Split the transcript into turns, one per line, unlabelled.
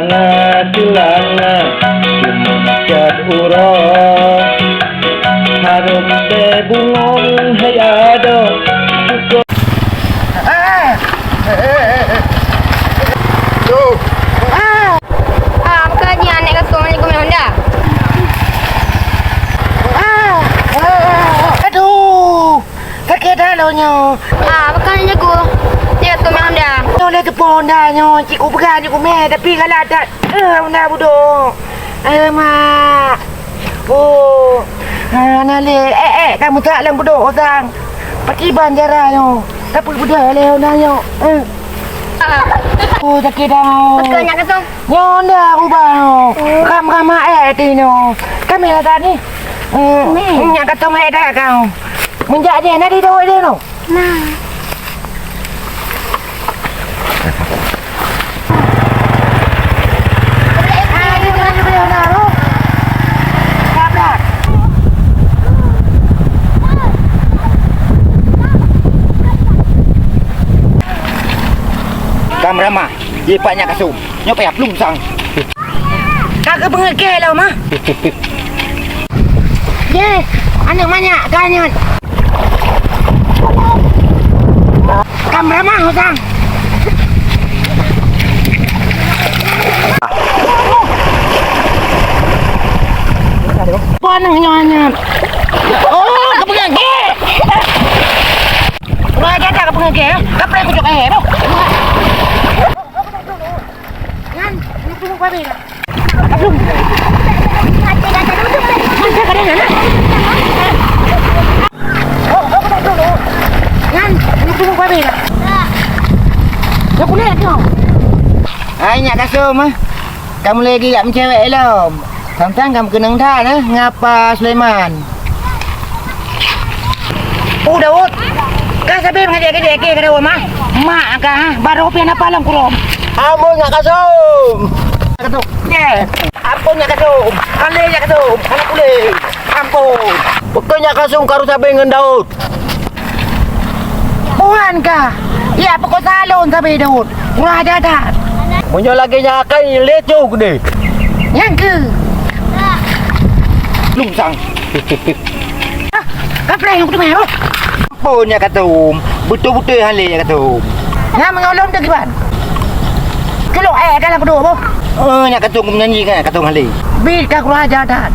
silana silana cat urang harum be bungong hay ado
Makanya naik ke rumah ni kau Honda.
Aduh, sakit dah lo nyo.
Makanya aku naik ke rumah Honda.
Nyo le tepon dah nyo. Cik ku pegang cik ku meh tapi kalau ada benda bodoh. Mak. Oh. Nale kamu tak lang bodoh orang. Pakai banjara nyo. Tapi bodoh le nyo. Oh, sakit dah.
Makanya ke tu.
Nyo dah ubah nyo. Kam ti nyo. Kami ada ni. Nyak kata mai dah kau. Menjak dia nak di doi dia no.
Nah.
Kamera dia banyak kasum. Nyo payah belum sang.
Kagak pengekeh lah mah. Ye, anak banyak kanyut. Kamera mah hutang. Panang nyonya. Oh, kepengekeh. Wah, ada kepengekeh. Kapre kucuk bu. Ngan, ini tunggu babe lah. Belum. Mati kata duduk. Masa kadang nak. Oh, tak dulu. Ngan, ini tunggu babe lah. Ya kulit kau.
Hai nyak kasum ah. Kamu lagi tak mencewek belum? Sampai kamu kenang dah nah ngapa Sulaiman.
Oh, Daud. Kau sabi mengajak ke dah mah. Mak kah baru pian apa lam kurom.
Ampun nyak kasum.
Ketuk. Ye. Ampun nyak kasum. Kale nyak kasum. Anak kulit. Ampun.
Pokoknya kasum karu sabi dengan Daud.
Bukan kah? Ya pokok salon sabi Daud. Kurang ajar dah.
Munyo lagi nyakai leco gede.
Yang ke?
Belum sang.
Kapre yang kudu meh.
Ampun nyak kasum. Betul-betul hale nyak kasum.
Nga mengolong tu kiban. Kelo dalam kedua bu.
Nyak kasum menyanyi kan kasum hale.
Bil ka kurang ajar dah.